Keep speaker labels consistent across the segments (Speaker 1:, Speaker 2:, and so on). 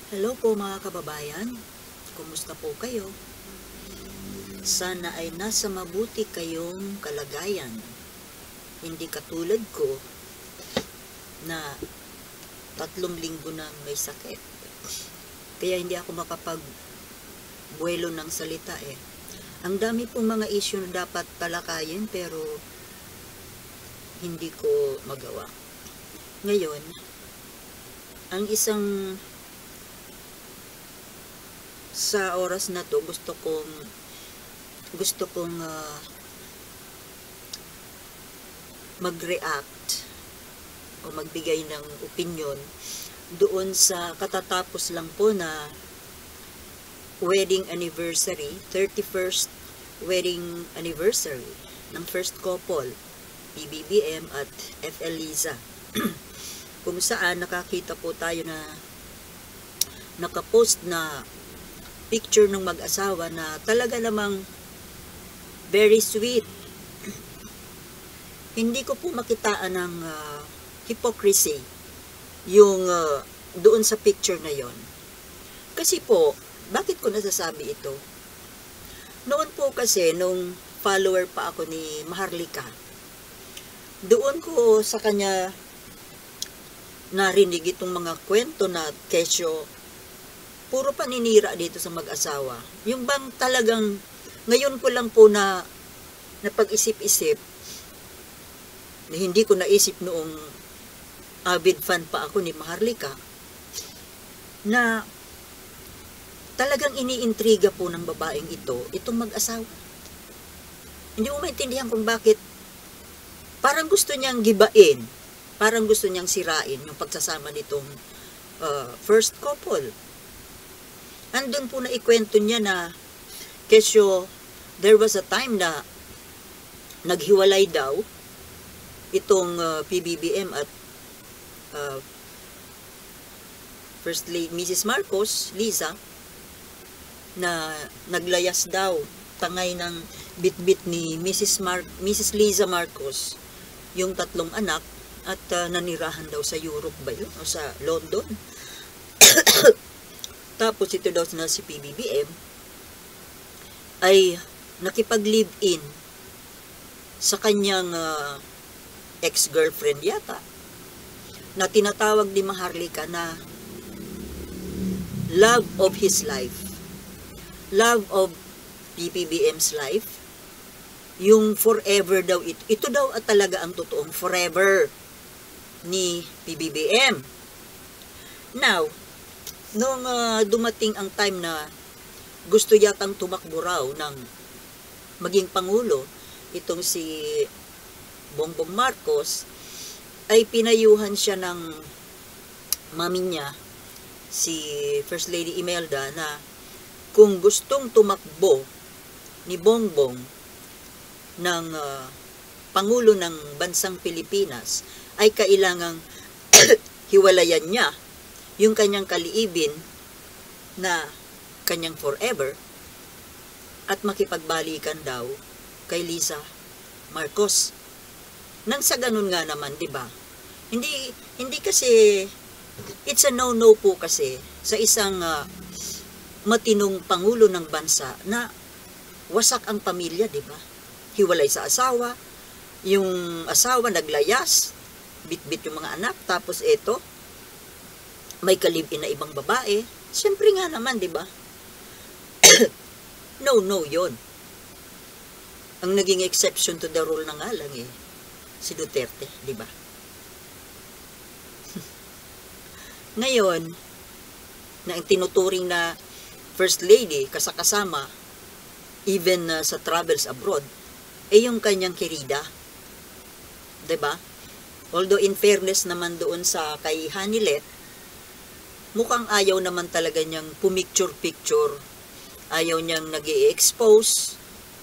Speaker 1: Hello po mga kababayan, kumusta po kayo? Sana ay nasa mabuti kayong kalagayan. Hindi katulad ko na 3 linggo nang may sakit. Kaya hindi ako makapag-buwelo ng salita eh. Ang dami pong mga issue na dapat talakayin pero hindi ko magawa. Ngayon, ang isang sa oras na to gusto kong mag-react o magbigay ng opinion doon sa katatapos lang po na wedding anniversary, 31st wedding anniversary ng first couple, PBBM at FL Liza. Kung saan nakakita po tayo na nakapost na picture ng mag-asawa na talaga namang very sweet. Hindi ko po makitaan ng hypocrisy yung doon sa picture na yon. Kasi po, bakit ko nasasabi ito? Noon po kasi, nung follower pa ako ni Maharlika, doon ko sa kanya narinig itong mga kwento na kesyo puro paninira dito sa mag-asawa. Yung bang talagang, ngayon ko lang po na napag-isip-isip, na hindi ko naisip noong avid fan pa ako ni Maharlika, na talagang iniintriga po ng babaeng itong mag-asawa. Hindi mo maintindihan kung bakit parang gusto niyang gibain, parang gusto niyang sirain yung pagsasama nitong first couple. Andun po na ikwento niya na kesyo there was a time na naghiwalay daw itong PBBM at First Lady Mrs. Marcos, Liza, na naglayas daw tangay ng bitbit ni Mrs. Liza Marcos yung 3 anak at nanirahan daw sa Europe ba yun o sa London. Tapos ito daw na si PBBM ay nakipag-live-in sa kanyang ex-girlfriend yata na tinatawag ni Maharlika na love of his life. Love of PBBM's life. Yung forever daw ito. Ito daw at talaga ang totoong forever ni PBBM. Now, nung dumating ang time na gusto yatang tumakbo raw ng maging pangulo, itong si Bongbong Marcos, ay pinayuhan siya ng mami niya, si First Lady Imelda, na kung gustong tumakbo ni Bongbong ng pangulo ng bansang Pilipinas, ay kailangang hiwalayan niya yung kanyang kaliibin na kanyang forever at makipagbalikan daw kay Liza Marcos. Nang sa ganun nga naman, 'di ba? Hindi kasi it's a no-no po kasi sa isang matinong pangulo ng bansa na wasak ang pamilya, 'di ba? Hiwalay sa asawa, yung asawa naglayas, bit-bit yung mga anak, tapos ito may kalibin na ibang babae. Siyempre nga naman, di ba? No, yon. Ang naging exception to the rule na nga lang si Duterte, di ba? Ngayon, na ang tinuturing na First Lady, kasakasama, even sa travels abroad, yung kanyang kirida. Di ba? Although in fairness naman doon sa kay Hanilet, mukhang ayaw naman talaga niyang pumicture-picture. Ayaw niyang nag-i-expose,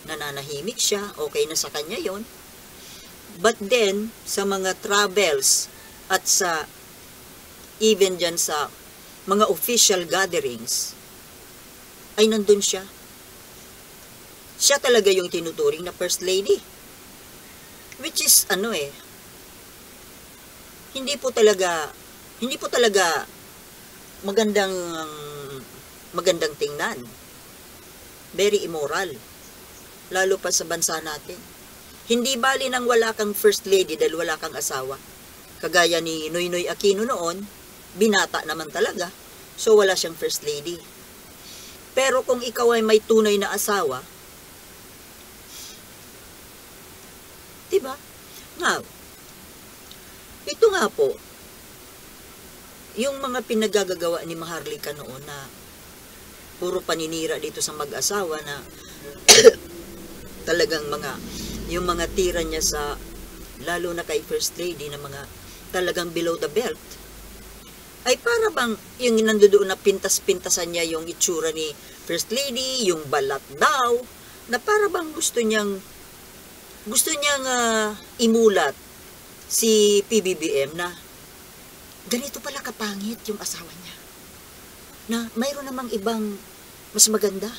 Speaker 1: nananahimik siya, okay na sa kanya yon. But then, sa mga travels at sa even dyan sa mga official gatherings, ay nandun siya. Siya talaga yung tinuturing na First Lady. Which is, hindi po talaga magandang magandang tingnan. Very immoral. Lalo pa sa bansa natin. Hindi bali nang wala kang first lady dahil wala kang asawa. Kagaya ni Noynoy Aquino noon, binata naman talaga. So wala siyang first lady. Pero kung ikaw ay may tunay na asawa, diba? Now, ito nga po, yung mga pinagagagawa ni Maharlika noon na puro paninira dito sa mag-asawa na talagang yung mga tira niya sa, lalo na kay First Lady, na mga talagang below the belt, ay para bang yung nandoon na pintas-pintasan niya yung itsura ni First Lady, yung balat daw, na para bang gusto niyang imulat si PBBM na ganito pala kapangit yung asawa niya. Na mayroon namang ibang mas maganda.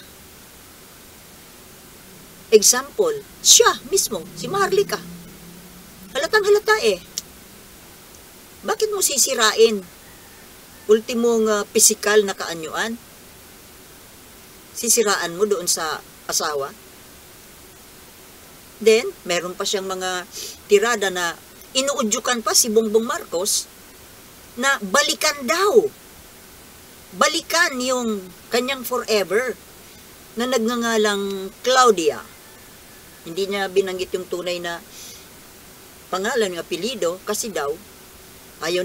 Speaker 1: Example, siya mismo, si Maharlika. Halatang halata eh. Bakit mo sisirain? Ultimong pisikal na kaanyuan? Sisiraan mo doon sa asawa? Then, meron pa siyang mga tirada na inuudyukan pa si Bongbong Marcos na balikan daw. Balikan yung kanyang forever na nagngangalang Claudia. Hindi niya binanggit yung tunay na pangalan, yung apelido, kasi daw ayaw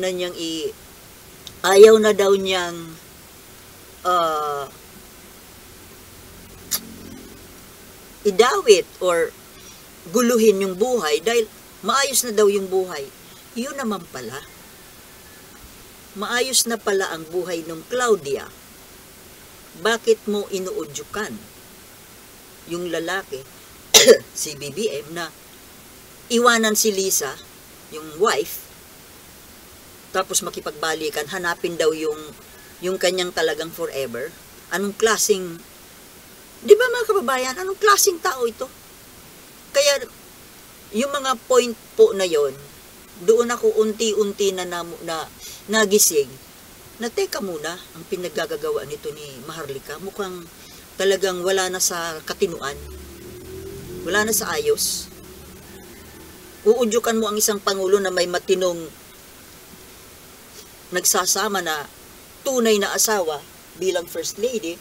Speaker 1: na daw niyang idawit or guluhin yung buhay dahil maayos na daw yung buhay. Yun naman pala. Maayos na pala ang buhay ng Claudia. Bakit mo inuudyukan yung lalaki, si BBM, na iwanan si Lisa, yung wife, tapos makipagbalikan, hanapin daw yung kanyang talagang forever? Anong klaseng, di ba mga kababayan, anong klaseng tao ito? Kaya, yung mga point po na yon, doon ako unti-unti na nagising, na teka muna, ang pinaggagawa nito ni Maharlika, mukhang talagang wala na sa katinuan, wala na sa ayos. Uudyukan mo ang isang pangulo na may matinong nagsasama na tunay na asawa bilang first lady.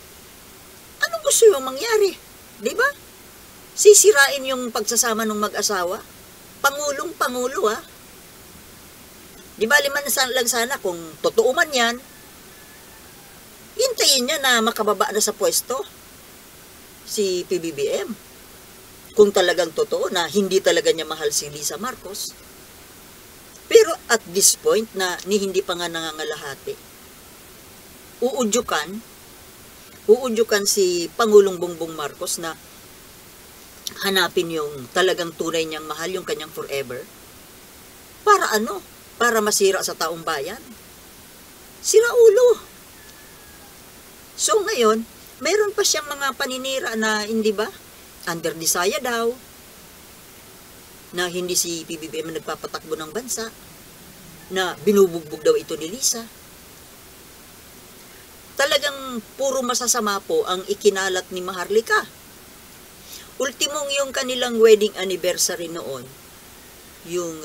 Speaker 1: Anong gusto yung mangyari? Diba? Sisirain yung pagsasama ng mag-asawa? Pangulong pangulo ha? Di ba liman lang sana kung totoo man yan, hintayin niya na makababa na sa pwesto si PBBM. Kung talagang totoo na hindi talaga niya mahal si Lisa Marcos. Pero at this point na hindi pa nga nangangalahati, uudyukan si Pangulong Bongbong Marcos na hanapin yung talagang tunay niyang mahal, yung kanyang forever. Para ano? Para masira sa taong bayan. Sira ulo. So ngayon, mayroon pa siyang mga paninira na hindi ba? Under desire daw. Na hindi si PBBM nagpapatakbo ng bansa. Na binubugbog daw ito ni Lisa. Talagang puro masasama po ang ikinalat ni Maharlika. Ultimong yung kanilang wedding anniversary noon, yung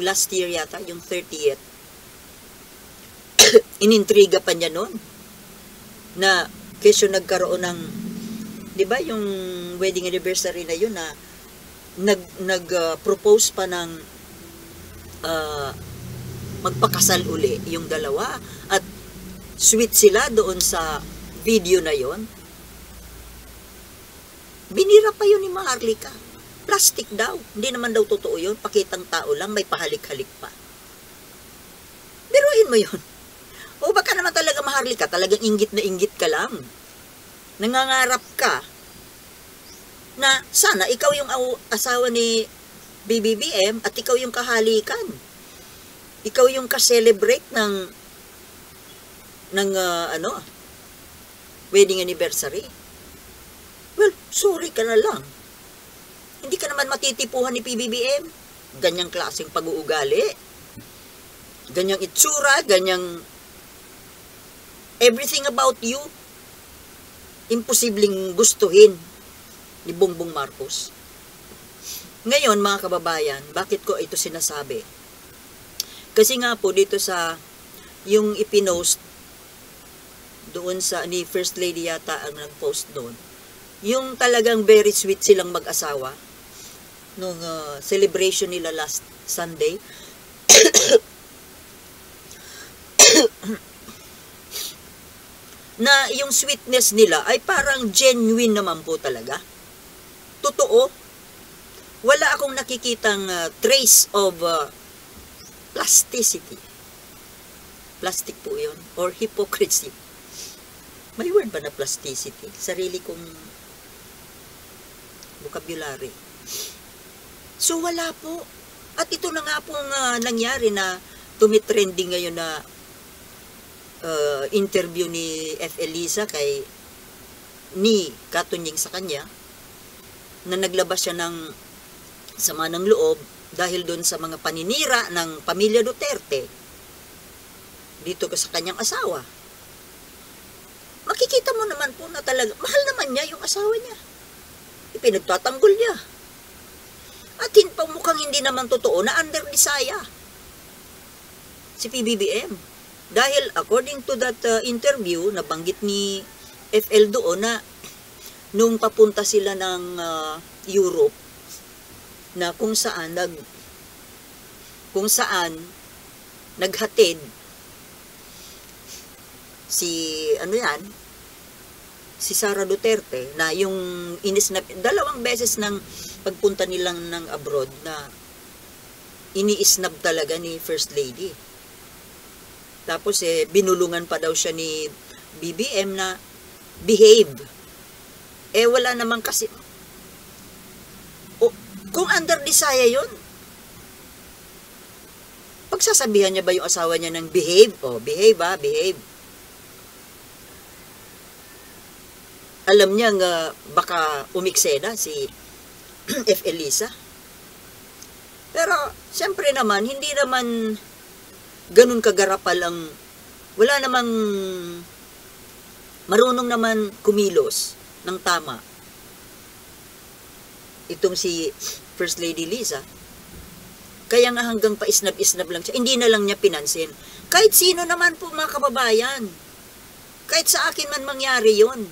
Speaker 1: last year yata, yung 30th, inintriga pa niya noon na kesyo nagkaroon ng, di ba yung wedding anniversary na yun na nag-propose pa ng magpakasal uli yung dalawa at sweet sila doon sa video na yon. Binira pa yun ni Maharlika. Plastic daw. Hindi naman daw totoo yun. Pakitang tao lang, may pahalik-halik pa. Biruin mo yun. O baka naman talaga Maharlika, talagang inggit na inggit ka lang. Nangangarap ka na sana ikaw yung asawa ni BBBM at ikaw yung kahalikan. Ikaw yung ka-celebrate ng wedding anniversary. Well, sorry ka na lang. Hindi ka naman matitipuhan ni PBBM. Ganyang klaseng pag-uugali. Ganyang itsura, ganyang Everything about you, imposibleng gustuhin ni Bongbong Marcos. Ngayon, mga kababayan, bakit ko ito sinasabi? Kasi nga po dito sa yung ipinost doon sa ni First Lady yata ang nag-post doon. Yung talagang very sweet silang mag-asawa nung celebration nila last Sunday. Na yung sweetness nila ay parang genuine naman po talaga. Totoo. Wala akong nakikitang trace of plasticity. Plastic po yun. Or hypocrisy. May word ba na plasticity? Sarili kong vocabulary. So wala po. At ito na nga pong nangyari na tumitrending ngayon na interview ni F. Elisa ni Katunying sa kanya, na naglabas siya ng sama ng loob dahil doon sa mga paninira ng pamilya Duterte dito sa kanyang asawa. Makikita mo naman po na talaga, mahal naman niya yung asawa niya. Ipinagtatanggol niya. At mukhang hindi naman totoo na under Disaya si PBBM. Dahil according to that interview, nabanggit ni FL doon na nung papunta sila ng Europe, na kung saan naghatid si si Sara Duterte, na yung inisnap, dalawang beses ng pagpunta nilang ng abroad na iniisnab talaga ni First Lady. Tapos binulungan pa daw siya ni BBM na behave. Wala naman kasi. Kung under Disaya yun, pagsasabihan niya ba yung asawa niya ng behave? Behave behave. Alam niya nga baka umiksena si F. Elisa. Pero, siyempre naman, hindi naman ganun kagarapal ang, wala namang marunong naman kumilos ng tama itong si First Lady Liza. Kaya nga hanggang paisnab-isnab lang siya, hindi na lang niya pinansin. Kahit sino naman po mga kababayan, kahit sa akin man mangyari yon,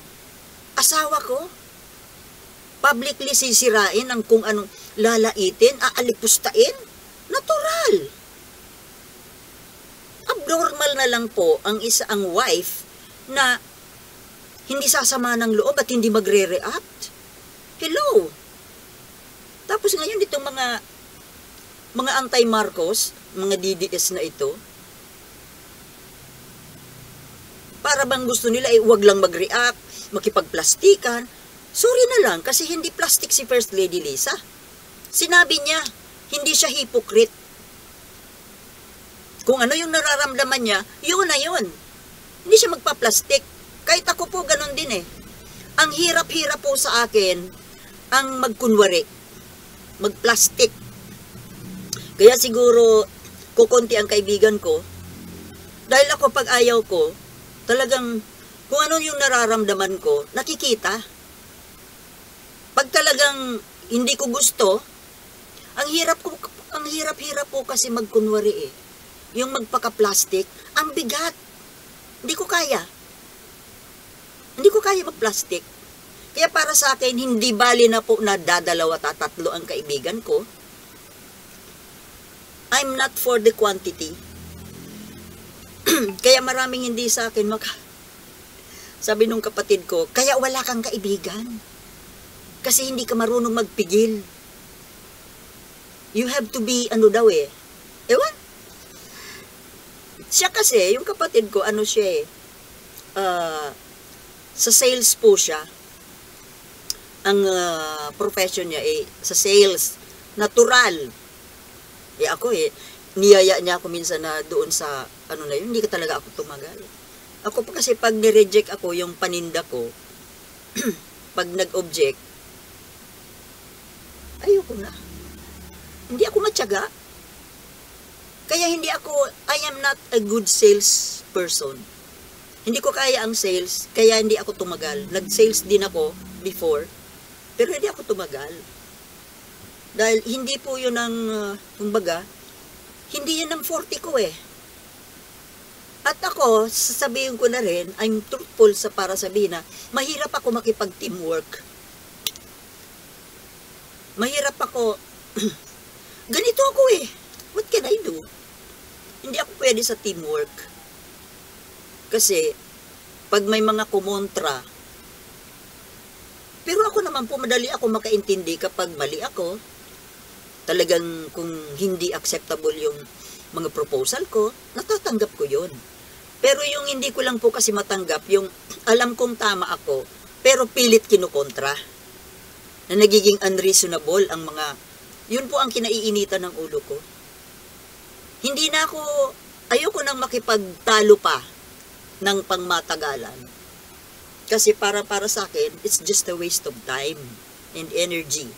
Speaker 1: asawa ko, publicly sisirain ang kung anong lalaitin, aalipustain, natural. Abnormal na lang po ang ang wife na hindi sasama ng loob at hindi magre-react. Hello. Tapos ngayon itong mga anti-Marcos, mga DDS na ito, para bang gusto nila wag lang mag-react, makipagplastikan. Sorry na lang kasi hindi plastic si First Lady Liza. Sinabi niya, hindi siya hypocrite. Kung ano yung nararamdaman niya, yun na yun. Hindi siya magpa-plastic. Kahit ako po ganun din Ang hirap-hirap po sa akin ang magkunwari, magplastic. Kaya siguro kukunti ang kaibigan ko. Dahil ako pag ayaw ko, talagang kung ano yung nararamdaman ko, nakikita. Pag talagang hindi ko gusto, ang hirap po kasi magkunwari Yung magpaka-plastic, ang bigat. Hindi ko kaya. Hindi ko kaya mag-plastic. Kaya para sa akin, hindi bali na po na dadalawa tatlo ang kaibigan ko. I'm not for the quantity. Kaya maraming hindi sa akin sabi nung kapatid ko, kaya wala kang kaibigan. Kasi hindi ka marunong magpigil. You have to be, ewan. Siya kasi, yung kapatid ko, sa sales po siya. Ang profession niya sa sales. Natural. Ako niyaya niya ako minsan na doon sa, hindi ka talaga ako tumagal. Ako pa kasi pag nireject ako yung paninda ko, pag nag-object, ayoko na. Hindi ako matyaga. Kaya I am not a good sales person. Hindi ko kaya ang sales, kaya hindi ako tumagal. Nag-sales din ako before, pero hindi ako tumagal. Dahil hindi po yun ang, kumbaga, hindi yun ang forte ko eh. At ako, sasabihin ko na rin, I'm truthful sa para sabihin na, mahirap ako makipag-teamwork. Mahirap ako, ganito ako eh. What can I do? Hindi ako pwede sa teamwork. Kasi, pag may mga kumontra, pero ako naman po, madali ako makaintindi kapag mali ako. Talagang kung hindi acceptable yung mga proposal ko, natatanggap ko yun. Pero yung hindi ko lang po kasi matanggap, yung alam kong tama ako, pero pilit kinukontra. Na nagiging unreasonable ang mga, yun po ang kinaiinitan ng ulo ko. Hindi na ako, ayoko nang makipagtalo pa ng pangmatagalan. Kasi para sa akin, it's just a waste of time and energy.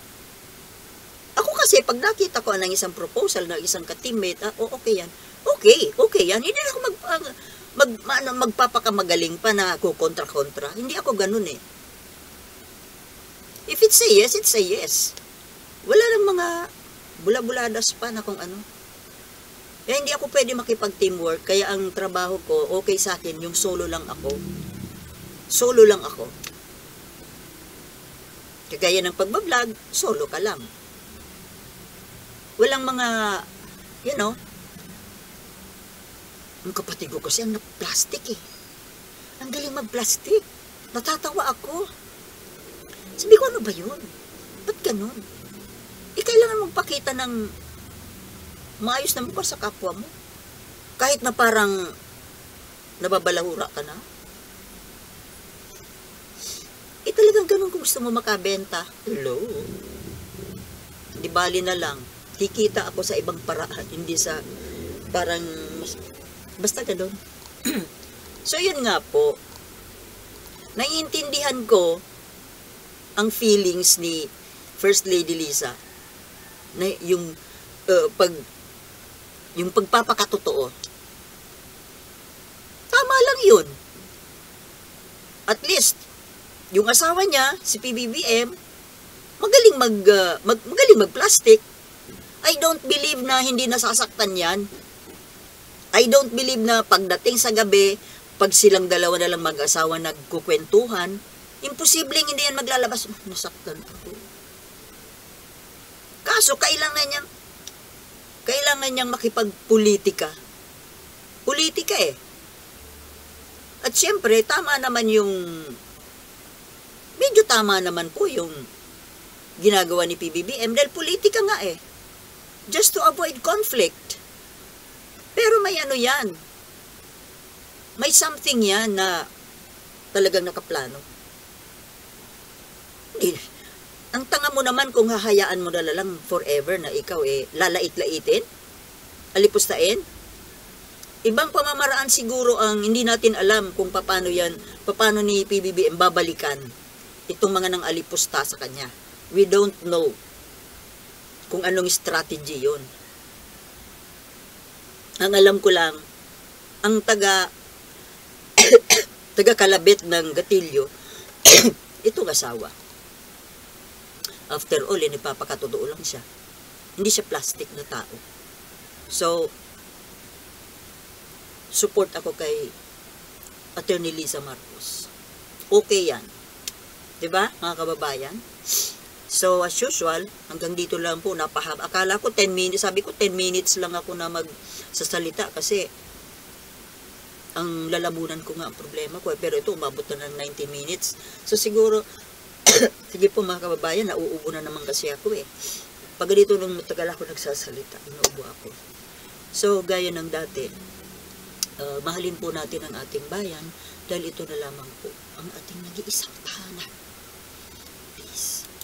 Speaker 1: Ako kasi, pag nakita ko ng isang proposal ng isang ka-teammate, okay yan. Okay yan. Hindi na ako magpapakamagaling pa na ako kontra-kontra. Hindi ako ganun eh. If it's a yes, it's a yes. Wala lang mga bula-buladas pa na kung ano. Kaya hindi ako pwede makipag-teamwork, kaya ang trabaho ko, okay sa akin, yung solo lang ako. Solo lang ako. Kagaya ng pagbablog, solo ka lang. Walang mga, you know, ang kapatid ko kasi ang plastic eh. Ang galing mag-plastic. Natatawa ako. Sabi ko, ano ba yun? Ba't ganun? Kailangan magpakita ng maayos na mukha sa kapwa mo. Kahit na parang nababalahura ka na. Talagang ganun kung gusto mo makabenta. Hello? Di bali na lang. Kikita ako sa ibang paraan. Hindi sa parang basta ganun. So, yun nga po. Naiintindihan ko ang feelings ni First Lady Liza na yung pagpapakatotoo. Tama lang yun. At least, yung asawa niya, si PBBM, magaling mag-plastic. I don't believe na hindi nasasaktan yan. I don't believe na pagdating sa gabi, pag silang dalawa na lang mag-asawa nagkukwentuhan, imposibleng hindi yan maglalabas. Nasaktan ako. Kaso, kailangan niyang makipagpolitika. Politika eh. At syempre, medyo tama naman po yung ginagawa ni PBBM dahil politika nga eh. Just to avoid conflict. Pero may ano yan. May something yan na talagang nakaplano. Hindi. Ang tanga mo naman kung hahayaan mo na lang forever na ikaw lalait-laitin, alipustain. Ibang pamamaraan siguro ang hindi natin alam kung paano ni PBBM babalikan itong mga nang alipusta sa kanya. We don't know kung anong strategy yon. Ang alam ko lang, ang taga-kalabit ng gatilyo, itong asawa. After all, nagpapakatotoo lang siya. Hindi siya plastic na tao. So, support ako kay Attorney Liza Marcos. Okay yan. Diba, mga kababayan? So, as usual, hanggang dito lang po, napahaba. Akala ko 10 minutes, sabi ko 10 minutes lang ako na magsasalita kasi ang lalamunan ko nga ang problema ko. Pero ito, umabot na ng 90 minutes. So, siguro, sige po mga kababayan, nauubo na naman kasi ako eh. Pag dito nung matagal ako nagsasalita, inuubo ako. So, gaya ng dati, mahalin po natin ang ating bayan dahil ito na lamang po ang ating nag-iisang tahanan.